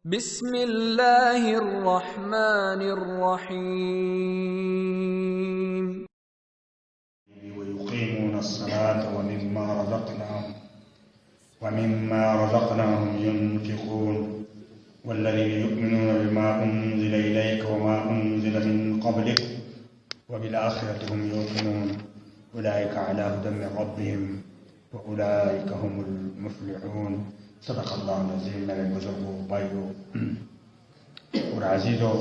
بسم اللہ الرحمن الرحیم ويقيمون الصلاة ومما رزقناهم ينفقون والذين يؤمنون بما أنزل إليك وما أنزل من قبلك وبالآخرة هم يوقنون أولئك على هدى من ربهم وأولئك هم المفلحون صدق اللہ العظیم۔ میرے بزرگوں، بھائیوں اور عزیزوں،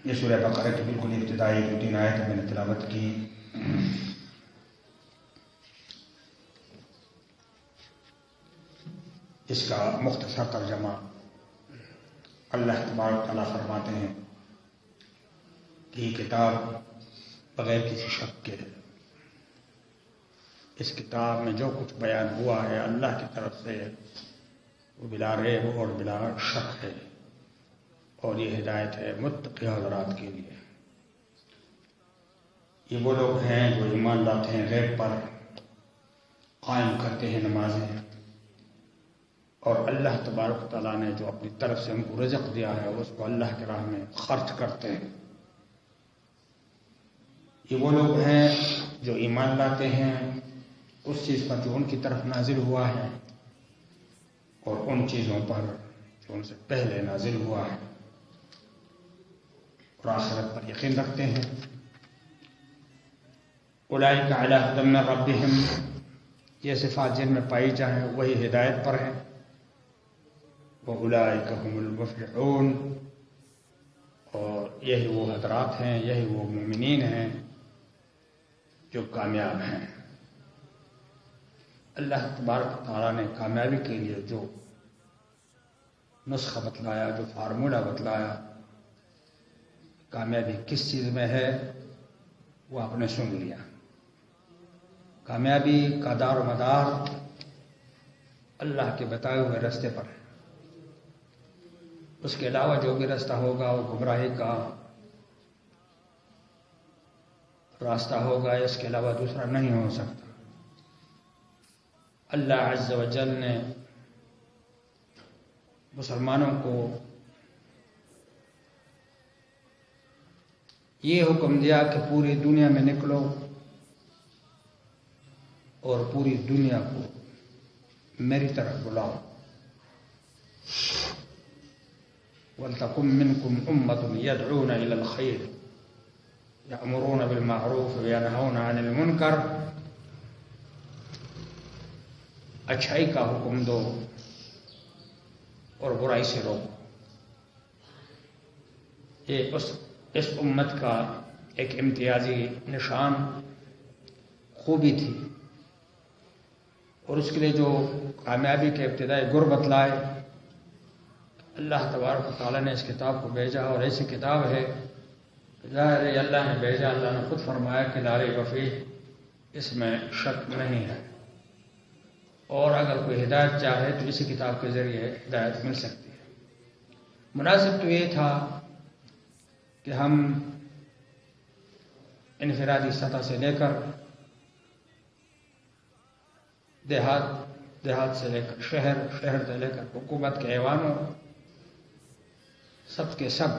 یہ سورہ بقرہ کی بالکل ابتدائی جو 3 آیتیں میں نے تلاوت کی، اس کا مختصر ترجمہ اللہ تبارک تعالیٰ فرماتے ہیں کہ یہ کتاب بغیر کسی شک کے، اس کتاب میں جو کچھ بیان ہوا ہے اللہ کی طرف سے وہ بلا ریب اور بلا شک ہے، اور یہ ہدایت ہے متقی حضرات کے لیے۔ یہ وہ لوگ ہیں جو ایمان لاتے ہیں غیب پر، قائم کرتے ہیں نمازیں، اور اللہ تبارک تعالیٰ نے جو اپنی طرف سے ہم کو رزق دیا ہے اس کو اللہ کی راہ میں خرچ کرتے ہیں۔ یہ وہ لوگ ہیں جو ایمان لاتے ہیں اس چیز پر جو ان کی طرف نازل ہوا ہے اور ان چیزوں پر جو ان سے پہلے نازل ہوا ہے، اور آخرت پر یقین رکھتے ہیں۔ اولئک علی ھدی من ربہم، یہ صفات جن میں پائی جائیں وہی ہدایت پر ہیں۔ وَأُولَئِكَ هُمُ الْمُفْلِحُونَ، اور یہی وہ حضرات ہیں، یہی وہ مومنین ہیں جو کامیاب ہیں۔ اللہ تبارک تعالیٰ نے کامیابی کے لیے جو نسخہ بتلایا، جو فارمولہ بتلایا، کامیابی کس چیز میں ہے وہ آپ نے سن لیا۔ کامیابی کا دار و مدار اللہ کے بتائے ہوئے راستے پر ہے، اس کے علاوہ جو بھی راستہ ہوگا وہ گمراہی کا راستہ ہوگا، اس کے علاوہ دوسرا نہیں ہو سکتا۔ اللہ عز و جل نے مسلمانوں کو یہ حکم دیا کہ پوری دنیا میں نکلو اور پوری دنیا کو میری طرف بلاؤ۔ وَلْتَكُن مِّنكُمْ أُمَّةٌ يَدْعُونَ إِلَى الْخَيْرِ يَأْمُرُونَ بِالْمَعْرُوفِ وَيَنْهَوْنَ عَنِ الْمُنكَرِ، اچھائی کا حکم دو اور برائی سے روکو۔ یہ اس امت کا ایک امتیازی نشان، خوبی تھی، اور اس کے لیے جو کامیابی کے ابتدائی گر بتلائے اللہ تبارک و تعالیٰ نے اس کتاب کو بھیجا، اور ایسی کتاب ہے ظاہر ہے اللہ نے بھیجا، اللہ نے خود فرمایا کہ لا ریب فیہ، اس میں شک نہیں ہے، اور اگر کوئی ہدایت چاہے تو اسی کتاب کے ذریعے ہدایت مل سکتی ہے۔ مناسب تو یہ تھا کہ ہم انفرادی سطح سے لے کر دیہات سے لے کر شہر سے لے کر حکومت کے ایوانوں، سب کے سب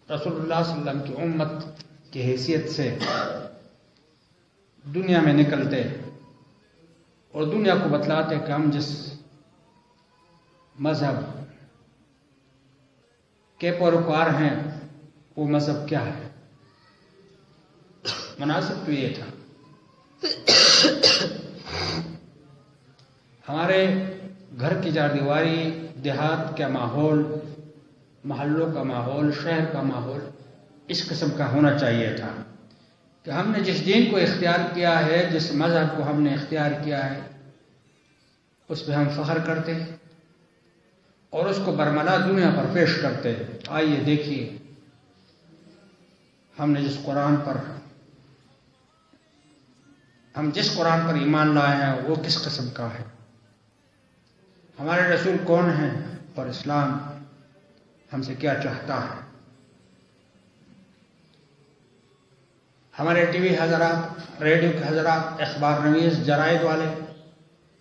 رسول اللہ صلی اللہ علیہ وسلم کی امت کی حیثیت سے دنیا میں نکلتے اور دنیا کو بتلاتے کہ ہم جس مذہب کے پیروکار ہیں وہ مذہب کیا ہے۔ مناسب تو یہ تھا۔ ہمارے گھر کی چاردیواری، دیہات کا ماحول، محلوں کا ماحول، شہر کا ماحول اس قسم کا ہونا چاہیے تھا کہ ہم نے جس دین کو اختیار کیا ہے، جس مذہب کو ہم نے اختیار کیا ہے، اس پہ ہم فخر کرتے اور اس کو برملا دنیا پر پیش کرتے۔ آئیے دیکھیے ہم جس قرآن پر ایمان لائے ہیں وہ کس قسم کا ہے، ہمارے رسول کون ہیں، اور اسلام ہم سے کیا چاہتا ہے۔ ہمارے ٹی وی حضرات، ریڈیو کے حضرات، اخبار نویس، جرائد والے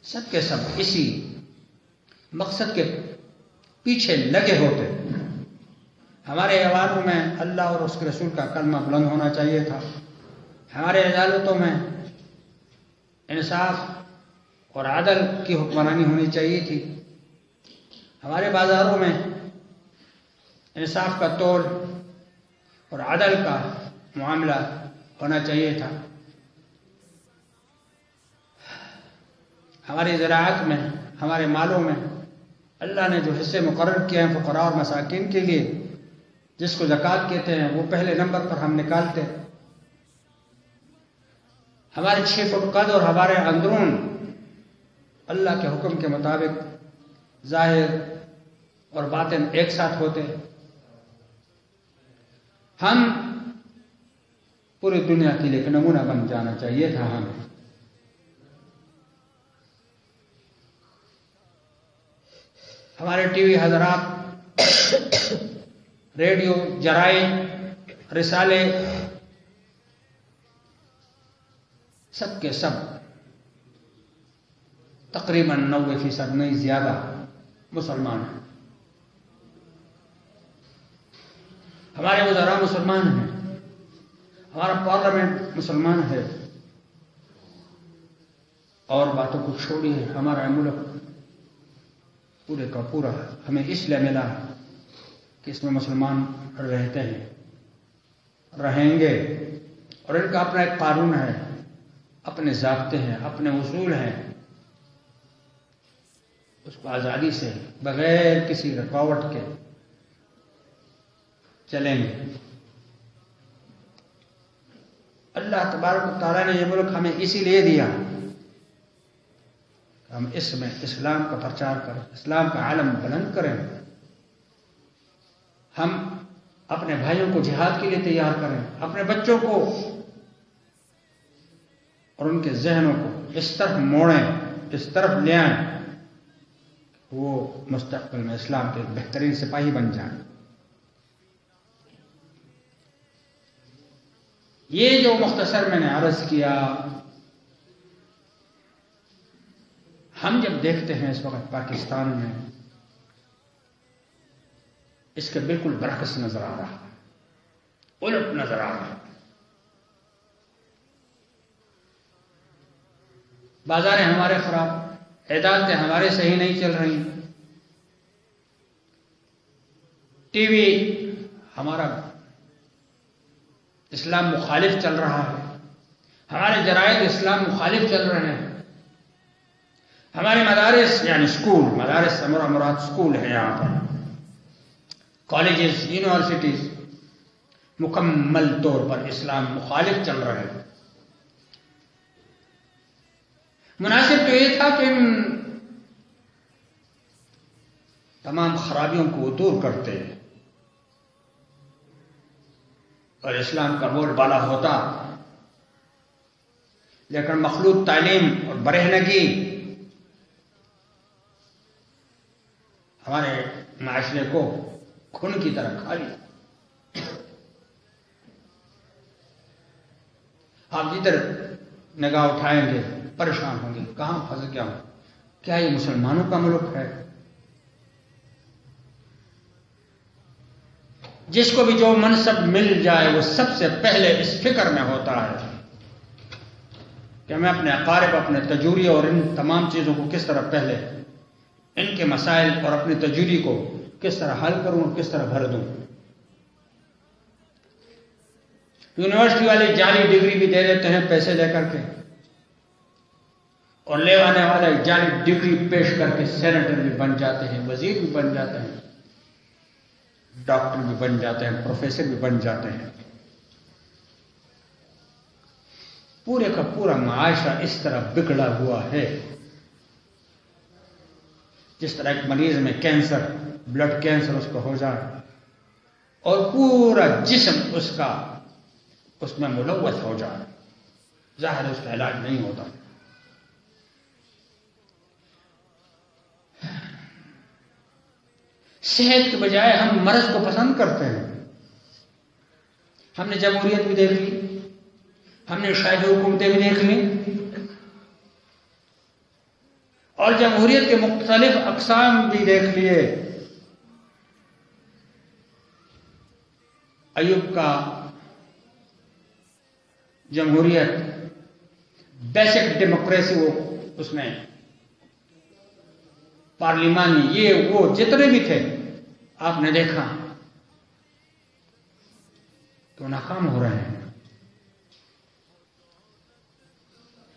سب کے سب اسی مقصد کے پیچھے لگے ہوتے. ہمارے ایوانوں میں اللہ اور اس کے رسول کا کلمہ بلند ہونا چاہیے تھا. ہمارے عدالتوں میں انصاف اور عدل کی حکمرانی ہونی چاہیے تھی. ہمارے بازاروں میں انصاف کا تول اور عدل کا معاملہ ہونا چاہیے تھا. ہماری زراعت میں، ہمارے مالوں میں اللہ نے جو حصے مقرر کیے ہیں فقراء اور مساکین کے لیے، جس کو زکوٰۃ کہتے ہیں، وہ پہلے نمبر پر ہم نکالتے. ہمارے 6 فٹ قد اور ہمارے اندرون اللہ کے حکم کے مطابق ظاہر اور باطن ایک ساتھ ہوتے. ہم پوری دنیا کے لیے ایک نمونہ بن جانا چاہیے تھا. ہمارے ٹی وی حضرات، ریڈیو، جرائد، رسالے، سب کے سب تقریباً 90% نہیں زیادہ مسلمان ہیں. ہمارے وزراء مسلمان ہیں، ہمارا پارلیمنٹ مسلمان ہے. اور باتوں کو چھوڑیے، ہمارا ملک پورے کا پورا ہمیں اس لیے ملا کہ اس میں مسلمان رہتے ہیں، رہیں گے، اور ان کا اپنا ایک قانون ہے، اپنے ضابطے ہیں، اپنے اصول ہیں. اس کو آزادی سے بغیر کسی رکاوٹ کے چلیں گے. اللہ تبارک و تعالیٰ نے یہ ملک ہمیں اسی لیے دیا کہ ہم اس میں اسلام کا پرچار کریں، اسلام کا عالم بلند کریں. ہم اپنے بھائیوں کو جہاد کے لیے تیار کریں، اپنے بچوں کو اور ان کے ذہنوں کو اس طرف موڑیں، اس طرف لے آئیں، وہ مستقبل میں اسلام کے بہترین سپاہی بن جائیں. یہ جو مختصر میں نے عرض کیا، ہم جب دیکھتے ہیں اس وقت پاکستان میں اس کے بالکل برعکس نظر آ رہا ہے، الٹ نظر آ رہا ہے. بازاریں ہمارے خراب، عدالتیں ہمارے صحیح نہیں چل رہی، ٹی وی ہمارا اسلام مخالف چل رہا ہے، ہمارے جرائد اسلام مخالف چل رہے ہیں، ہمارے مدارس یعنی اسکول، مدارس سے مراد اسکول ہے، یہاں پر کالجز، یونیورسٹیز مکمل طور پر اسلام مخالف چل رہے ہیں. مناسب تو یہ تھا کہ ان تمام خرابیوں کو وہ دور کرتے اور اسلام کا بورڈ بالا ہوتا، لیکن مخلوط تعلیم اور برہنگی ہمارے معاشرے کو خون کی طرح کھا لیا. آپ جدھر نگاہ اٹھائیں گے پریشان ہوں گے، کہاں پھنس گیا ہوں، کیا یہ مسلمانوں کا ملک ہے؟ جس کو بھی جو منصب مل جائے وہ سب سے پہلے اس فکر میں ہوتا ہے کہ میں اپنے اقارب، اپنے تجوری اور ان تمام چیزوں کو کس طرح پہلے ان کے مسائل اور اپنی تجوری کو کس طرح حل کروں اور کس طرح بھر دوں. یونیورسٹی والے جعلی ڈگری بھی دے دیتے ہیں پیسے لے کر کے، اور لے آنے والے جعلی ڈگری پیش کر کے سینیٹر بھی بن جاتے ہیں، وزیر بھی بن جاتے ہیں، ڈاکٹر بھی بن جاتے ہیں، پروفیسر بھی بن جاتے ہیں. پورے کا پورا معاشرہ اس طرح بگڑا ہوا ہے. جس طرح ایک مریض میں کینسر، بلڈ کینسر اس کو ہو جائے اور پورا جسم اس کا اس میں ملوث ہو جائے، ظاہر اس کا علاج نہیں ہوتا. صحت کے بجائے ہم مرض کو پسند کرتے ہیں. ہم نے جمہوریت بھی دیکھ لی، ہم نے شاہی حکومتیں بھی دیکھ لی، اور جمہوریت کے مختلف اقسام بھی دیکھ لیے. ایوب کا جمہوریت بیسک ڈیموکریسی وہ اس میں پارلیمانی یہ وہ جتنے بھی تھے آپ نے دیکھا تو ناکام ہو رہے ہیں.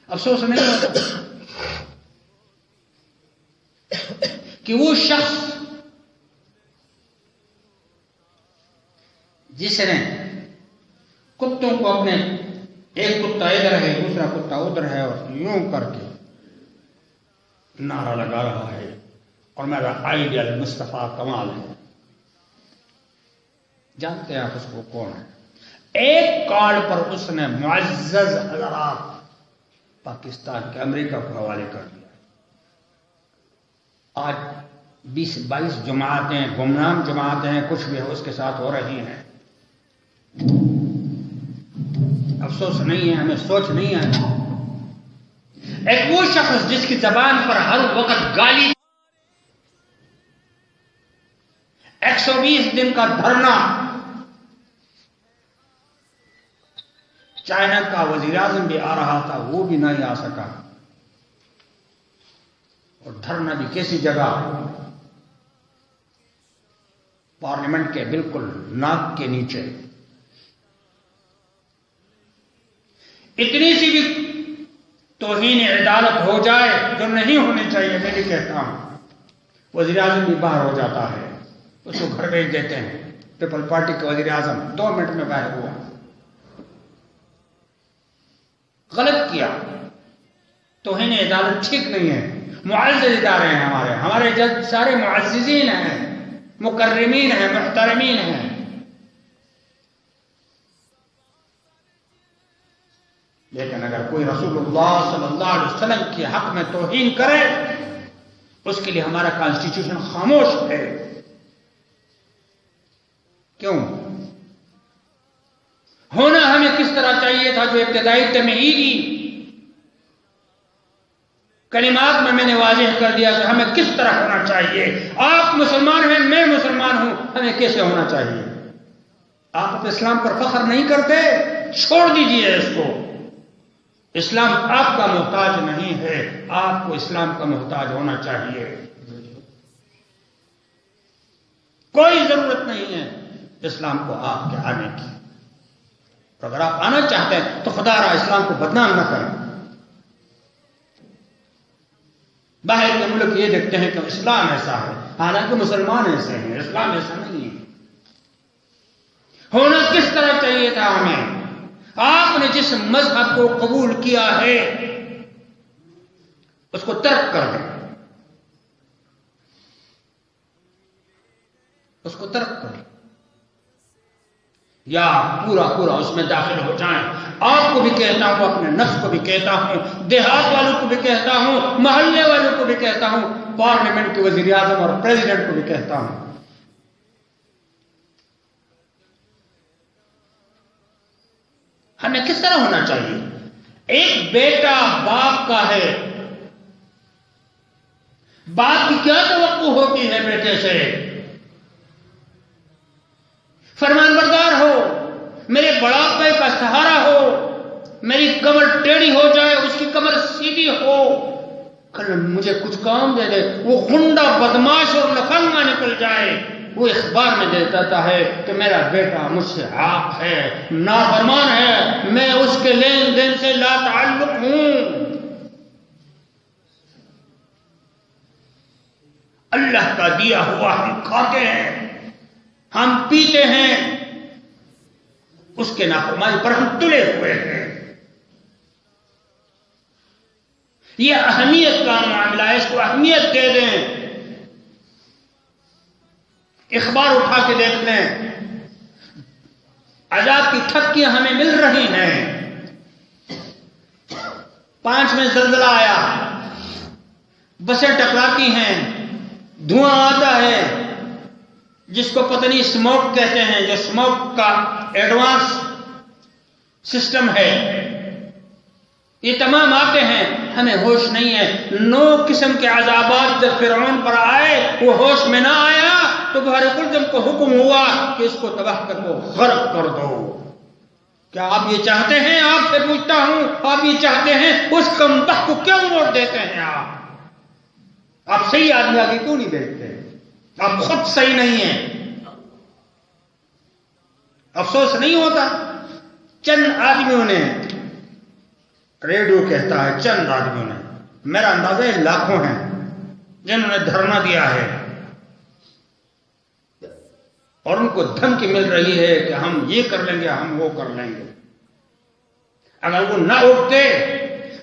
افسوس نہیں ہوتا کہ وہ شخص جس نے کتوں کو اپنے ایک کتا ادھر ہے دوسرا کتا ادھر ہے اور یوں کر کے نعرہ لگا رہا ہے اور میرا آئیڈیل مصطفیٰ کمال ہے. جانتے ہیں آپ اس کو کون ہے؟ ایک کارڈ پر اس نے معزز حضرات پاکستان کے امریکہ کو حوالے کر دیا. آج 20-22 جماعتیں گمنام جماعتیں کچھ بھی اس کے ساتھ ہو رہی ہیں. افسوس نہیں ہے ہمیں سوچ نہیں ہے. ایک وہ شخص جس کی زبان پر ہر وقت گالی 120 دن کا دھرنا چائنا کا وزیر اعظم بھی آ رہا تھا وہ بھی نہیں آ سکا اور دھرنا بھی کیسی جگہ پارلیمنٹ کے بالکل ناک کے نیچے. اتنی سی بھی توہین عدالت ہو جائے جو نہیں ہونی چاہیے میں بھی کہتا ہوں وزیر اعظم بھی باہر ہو جاتا ہے اس کو گھر بھیج دیتے ہیں. پیپل پارٹی کا وزیر اعظم 2 منٹ میں باہر ہوا. غلط کیا. توہین عدالت ٹھیک نہیں ہے. معزز ادارے ہیں ہمارے جج سارے معززین ہیں مکرمین ہیں محترمین ہیں. لیکن اگر کوئی رسول اللہ صلی اللہ علیہ وسلم کے حق میں توہین کرے اس کے لیے ہمارا کانسٹیٹیوشن خاموش ہے. کیوں؟ ہونا ہمیں کس طرح چاہیے تھا جو ابتدائی تمہیدی کلمات میں نے واضح کر دیا کہ ہمیں کس طرح ہونا چاہیے. آپ مسلمان ہیں میں مسلمان ہوں ہمیں کیسے ہونا چاہیے. آپ اپنے اسلام پر فخر نہیں کرتے چھوڑ دیجئے اس کو. اسلام آپ کا محتاج نہیں ہے آپ کو اسلام کا محتاج ہونا چاہیے. کوئی ضرورت نہیں ہے اسلام کو آپ کے آنے کی. اگر آپ آنا چاہتے ہیں تو خدا را اسلام کو بدنام نہ کریں. باہر کے ملک یہ دیکھتے ہیں کہ اسلام ایسا ہے حالانکہ مسلمان ایسے ہیں. اسلام ایسا نہیں ہے. ہونا کس طرح چاہیے تھا ہمیں. آپ نے جس مذہب کو قبول کیا ہے اس کو ترک کر دیں. اس کو ترک کر دیں یا پورا اس میں داخل ہو جائیں. آپ کو بھی کہتا ہوں اپنے نفس کو بھی کہتا ہوں دیہات والوں کو بھی کہتا ہوں محلے والوں کو بھی کہتا ہوں پارلیمنٹ کے وزیر اعظم اور پریزیڈنٹ کو بھی کہتا ہوں ہمیں کس طرح ہونا چاہیے. ایک بیٹا باپ کا ہے. باپ کی کیا توقع ہوتی ہے بیٹے سے. فرمان بردار ہو میرے بڑھاپے کا سہارا ہو میری کمر ٹیڑھی ہو جائے اس کی کمر سیدھی ہو کل مجھے کچھ کام دے دے. وہ غنڈہ بدماش اور لفنگا نکل جائے وہ اخبار میں دیتا ہے کہ میرا بیٹا مجھ سے عاق ہے نافرمان ہے میں اس کے لین دین سے لا تعلق ہوں. اللہ کا دیا ہوا ہم کھاتے ہیں ہم پیتے ہیں اس کے نافرمانی پر ہم تلے ہوئے ہیں. یہ اہمیت کا معاملہ ہے. اس کو اہمیت دے دیں. اخبار اٹھا کے دیکھ لیں عذاب کی تھپکیاں ہمیں مل رہی ہیں. 5 میں زلزلہ آیا بسیں ٹکراتی ہیں دھواں آتا ہے جس کو پتہ نہیں اسموک کہتے ہیں جو اسموک کا ایڈوانس سسٹم ہے. یہ تمام آتے ہیں ہمیں ہوش نہیں ہے. 9 قسم کے عذابات جب فرعون پر آئے وہ ہوش میں نہ آیا تو بحر قلزم کو حکم ہوا کہ اس کو تباہ کر کو غرق کر دو. کیا آپ یہ چاہتے ہیں؟ آپ سے پوچھتا ہوں، آپ یہ چاہتے ہیں؟ اس کمبخت کو کیوں ووٹ دیتے ہیں آپ صحیح آدمی آگے کیوں نہیں دیکھتے؟ آپ خود صحیح نہیں ہیں. افسوس نہیں ہوتا؟ چند آدمیوں نے، ریڈیو کہتا ہے چند آدمیوں نے، میرا اندازہ ہے لاکھوں ہیں جنہوں نے دھرنا دیا ہے اور ان کو دھمکی مل رہی ہے کہ ہم یہ کر لیں گے، ہم وہ کر لیں گے. اگر وہ نہ اٹھتے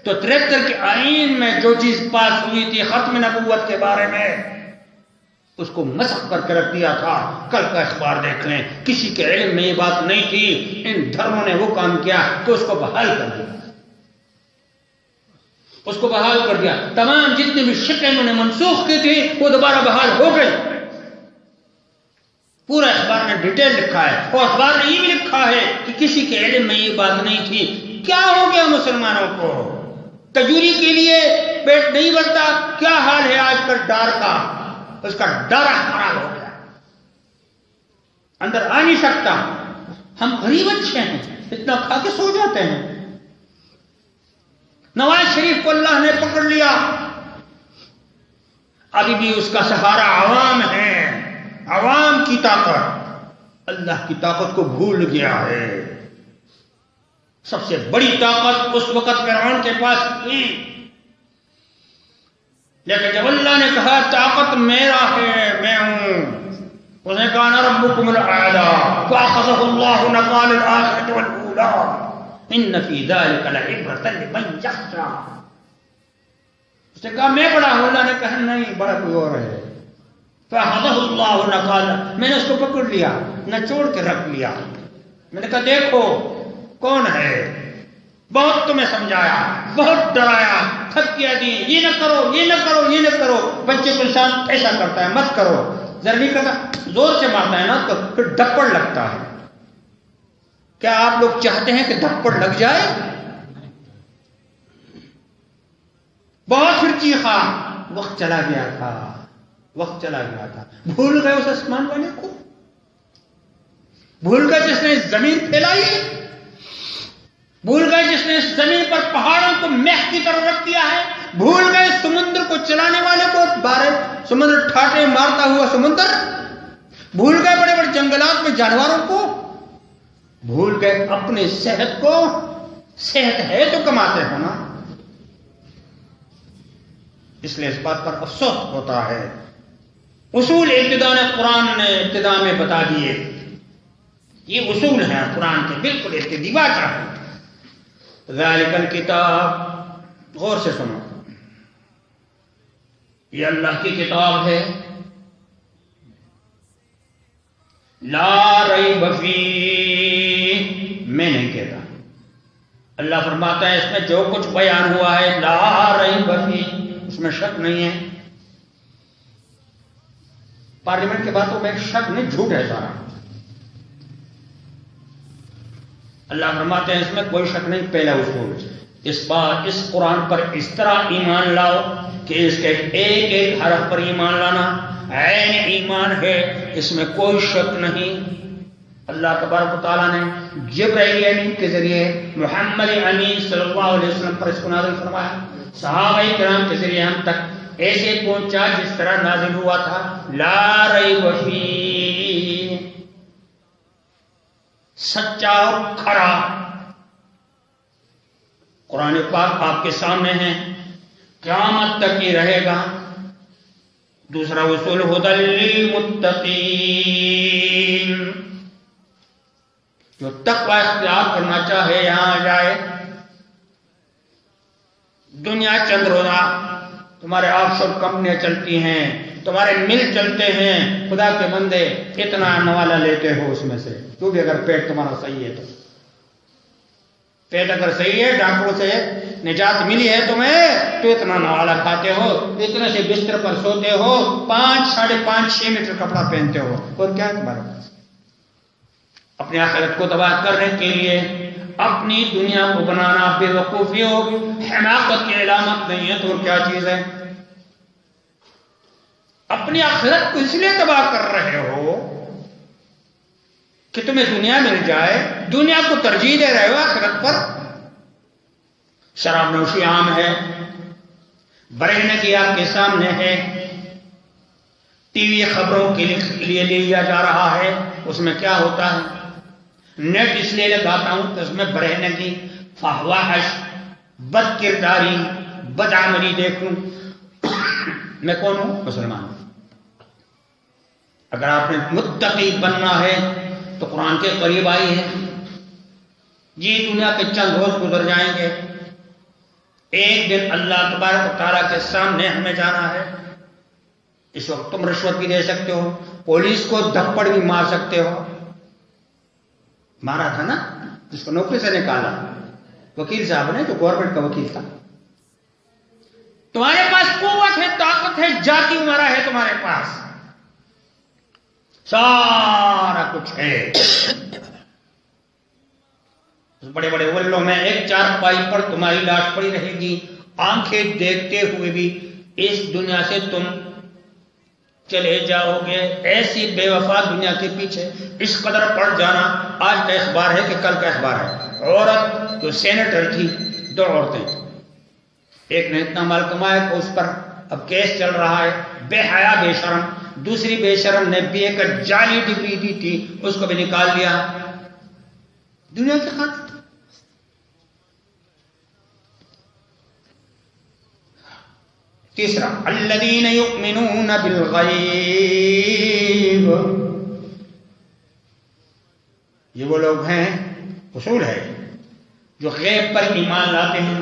تو 73 کے آئین میں جو چیز پاس ہوئی تھی ختم نبوت کے بارے میں، اس کو مسخ کر کے رکھ دیا تھا. کل کا اخبار دیکھ لیں، کسی کے علم میں یہ بات نہیں تھی، ان دھرموں نے وہ کام کیا کہ اس کو بحال کر دیا. اس کو بحال کر دیا. تمام جتنی بھی شکلیں انہوں نے منسوخ کی تھی وہ دوبارہ بحال ہو گئی. پورا اخبار نے ڈیٹیل لکھا ہے، اور اخبار نے یہ بھی لکھا ہے کہ کسی کے علم میں یہ بات نہیں تھی. کیا ہو گیا مسلمانوں کو؟ تجوری کے لیے پیٹ نہیں بھرتا؟ کیا حال ہے آج کل ڈار کا؟ اس کا ڈر خراب ہو گیا، اندر آ نہیں سکتا. ہم غریب اچھے ہیں، اتنا کھا کے سو جاتے ہیں. نواز شریف کو اللہ نے پکڑ لیا، ابھی بھی اس کا سہارا عوام ہے، عوام کی طاقت. اللہ کی طاقت کو بھول گیا ہے. سب سے بڑی طاقت اس وقت فرعون کے پاس تھی، لیکن جب اللہ نے کہا طاقت میرا ہے، میں ہوں، اس نے کہا انا ربکم الاعلی فاخذہ اللہ نکال الاخرۃ والاولی ان فی ذلک لعبرۃ لمن یخشی. اس نے کہا میں بڑا ہوں. اللہ نے کہا نہیں، بڑا کوئی اور ہے. فاخذہ اللہ نکال، میں نے اس کو پکڑ لیا، نچوڑ کے رکھ لیا. میں نے کہا دیکھو کون ہے. بہت تمہیں سمجھایا، بہت ڈرایا، تھپکیاں دی، یہ نہ کرو، یہ نہ کرو، یہ نہ کرو. بچے کو انسان ایسا کرتا ہے، مت کرو، ذرا نہیں کرتا، زور سے مارتا ہے نا تو پھر دھپڑ لگتا ہے. کیا آپ لوگ چاہتے ہیں کہ دھپڑ لگ جائے؟ بہت پھر چیخا. وقت چلا گیا تھا، وقت چلا گیا تھا. بھول گئے اس آسمان والے کو، بھول گئے جس نے زمین پھیلائی، بھول گئے جس نے اس زمین پر پہاڑوں کو میخ کی طرح رکھ دیا ہے، بھول گئے سمندر کو چلانے والے کو، بارے سمندر ٹھاٹے مارتا ہوا سمندر، بھول گئے بڑے بڑے جنگلات میں جانوروں کو، بھول گئے اپنے صحت کو. صحت ہے تو کماتے ہو نا. اس لیے اس بات پر افسوس ہوتا ہے. اصول ابتداء نے قرآن نے ابتداء میں بتا دیے. یہ اصول ہیں قرآن کے، بالکل اتباع چاہیے. ذالک الکتاب، غور سے سنو، یہ اللہ کی کتاب ہے. لا ریب فیہ، میں نہیں کہتا، اللہ فرماتا ہے اس میں جو کچھ بیان ہوا ہے لا ریب فیہ، اس میں شک نہیں ہے. پارلیمنٹ کی باتوں میں شک نہیں، جھوٹ ہے سارا. اللہ فرماتے ہیں اس میں کوئی شک نہیں. پہلا اصول، اس قرآن پر اس طرح ایمان لاؤ کہ اس کے ایک ایک حرف پر ایمان لانا عین ایمان ہے، اس میں کوئی شک نہیں. اللہ تبارک و تعالیٰ نے جبرائیل امین کے ذریعے محمد امین صلی اللہ علیہ وسلم پر اس کو نازل فرمایا. صحابہ کرام کے ذریعے ہم تک ایسے پہنچا جس طرح نازل ہوا تھا. لا ریب فیہ، سچا اور کھرا. قرآن پاک آپ کے سامنے ہے، قیامت تک ہی رہے گا. دوسرا اصول ھدی للمتقین، جو تقوی اختیار کرنا چاہے یہاں آ جائے. دنیا چند روزہ، تمہارے آف شور کمپنیاں چلتی ہیں، تمہارے مل چلتے ہیں، خدا کے بندے اتنا نوالا لیتے ہو اس میں سے. تو بھی اگر پیٹ تمہارا صحیح ہے تو، پیٹ اگر صحیح ہے، ڈاکٹروں سے نجات ملی ہے تمہیں، تو اتنا نوالا کھاتے ہو، اتنے سے بستر پر سوتے ہو، 5، 5.5، 6 میٹر کپڑا پہنتے ہو. اور کیا تمہارے پاس؟ اپنی آخرت کو تباہ کرنے کے لیے اپنی دنیا کو بنانا بے وقوفی ہو، حماقت کی علامت نہیں ہے تو کیا چیز ہے؟ اپنی آخرت کو اس لیے تباہ کر رہے ہو کہ تمہیں دنیا مل جائے، دنیا کو ترجیح دے رہے ہو آخرت پر۔ شراب نوشی عام ہے، برہنگی آپ کے سامنے ہے، ٹی وی خبروں کے لیے لیا جا رہا ہے، اس میں کیا ہوتا ہے؟ نیٹ اس لیے لگاتا ہوں کہ اس میں برہنگی، فحواشی، بد کرداری، بد عملی دیکھوں۔ میں کون ہوں؟ مسلمان ہوں۔ اگر آپ نے متقی بننا ہے تو قرآن کے قریب آئی ہے۔ یہ دنیا کے چند روز گزر جائیں گے، ایک دن اللہ تبارک و تعالیٰ کے سامنے ہمیں جانا ہے۔ اس وقت تم رشوت بھی دے سکتے ہو، پولیس کو دھپڑ بھی مار سکتے ہو۔ مارا تھا نا جس کو نوکری سے نکالا، وکیل صاحب نے، جو گورنمنٹ کا وکیل تھا۔ تمہارے پاس قوت ہے، طاقت ہے، جاتی عمرہ ہے تمہارے پاس، سارا کچھ ہے۔ بڑے بڑے ولوں میں ایک چارپائی پر تمہاری لاش پڑی رہے گی، آنکھیں دیکھتے ہوئے بھی اس دنیا سے تم چلے جاؤ گے۔ ایسی بے وفا دنیا کے پیچھے اس قدر پڑ جانا۔ آج کا اخبار ہے کہ کل کا اخبار ہے، عورت جو سینیٹر تھی، 2 عورتیں، ایک نے اتنا مال کمایا کہ اس پر اب کیس چل رہا ہے، بے حیا بے شرم۔ دوسری بے شرم نے BA کا جعلی ڈگری دی تھی، اس کو بھی نکال لیا دنیا کی خاطر۔ تیسرا، الذین یؤمنون بالغیب، یہ وہ لوگ ہیں، اصول ہے، جو غیب پر ایمان لاتے ہیں۔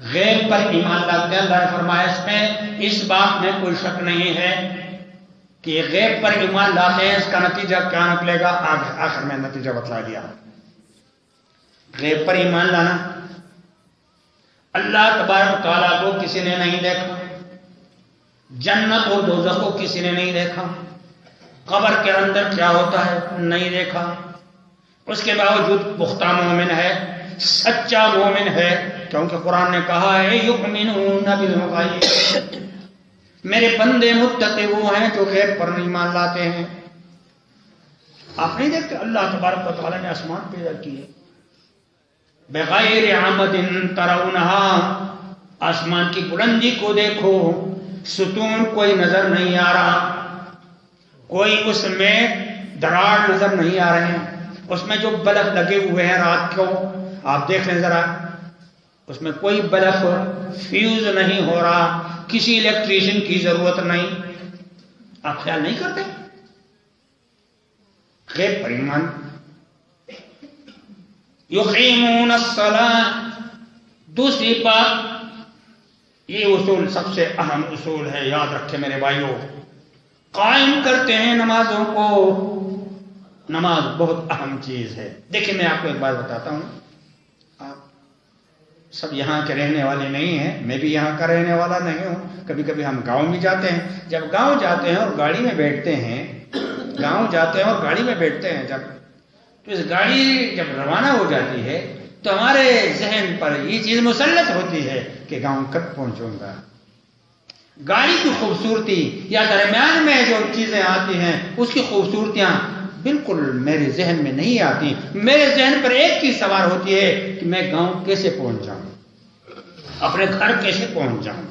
غیب پر ایمان لاتے ہیں۔ اللہ نے فرمایا اس میں، اس بات میں کوئی شک نہیں ہے کہ یہ غیب پر ایمان لاتے ہیں، اس کا نتیجہ کیا نکلے گا آخر میں نتیجہ بتلا دیا۔ غیب پر ایمان لانا، اللہ تبارک و تعالیٰ کو کسی نے نہیں دیکھا، جنت اور دوزخ کو کسی نے نہیں دیکھا، قبر کے اندر کیا ہوتا ہے نہیں دیکھا، اس کے باوجود پختہ مومن ہے، سچا مومن ہے، کیونکہ قرآن نے کہا ہے یؤمنون بالغیب، میرے بندے متقی وہ ہیں جو غیب پر ایمان لاتے ہیں۔ آپ نہیں دیکھتے اللہ تبارک و تعالیٰ نے آسمان پیدا کیے، بغیر عمد ترونہا، آسمان کی بلندی کو دیکھو، ستون کوئی نظر نہیں آ رہا، کوئی اس میں دراڑ نظر نہیں آ رہے ہیں، اس میں جو بلب لگے ہوئے ہیں رات کو آپ دیکھ لیں ذرا، اس میں کوئی بلب فیوز نہیں ہو رہا، کسی الیکٹریشین کی ضرورت نہیں۔ آپ خیال نہیں کرتے؟ غیب پر ایمان۔ یقیمون الصلاۃ، دوسری بات، یہ اصول سب سے اہم اصول ہے، یاد رکھیں میرے بھائیوں، قائم کرتے ہیں نمازوں کو۔ نماز بہت اہم چیز ہے۔ دیکھیں میں آپ کو ایک بات بتاتا ہوں، آپ سب یہاں کے رہنے والے نہیں ہیں، میں بھی یہاں کا رہنے والا نہیں ہوں، کبھی کبھی ہم گاؤں میں جاتے ہیں، جب گاؤں جاتے ہیں اور گاڑی میں بیٹھتے ہیں، جب تو اس گاڑی جب روانہ ہو جاتی ہے تو ہمارے ذہن پر یہ چیز مسلط ہوتی ہے کہ گاؤں کب پہنچوں گا۔ گاڑی کی خوبصورتی یا درمیان میں جو چیزیں آتی ہیں اس کی خوبصورتیاں بالکل میرے ذہن میں نہیں آتی، میرے ذہن پر ایک چیز سوار ہوتی ہے کہ میں گاؤں کیسے پہنچ جاؤں، اپنے گھر کیسے پہنچ جاؤں۔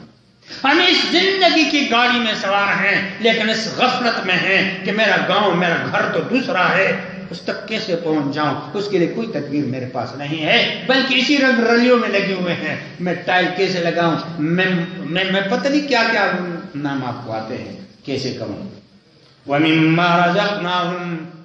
ہم اس زندگی کی گاڑی میں سوار ہیں لیکن اس غفلت میں ہیں کہ میرا گاؤں، میرا گھر تو دوسرا ہے، اس تک کیسے پہنچ جاؤں، اس کے لیے کوئی تدبیر میرے پاس نہیں ہے، بلکہ اسی رنگ رلیوں میں لگے ہوئے ہیں۔ میں ٹائل کیسے لگاؤں، میں پتہ نہیں کیا کیا نام آپ کو آتے ہیں، کیسے کروں۔ وَمِمَّا رَزَقْنَاهُمْ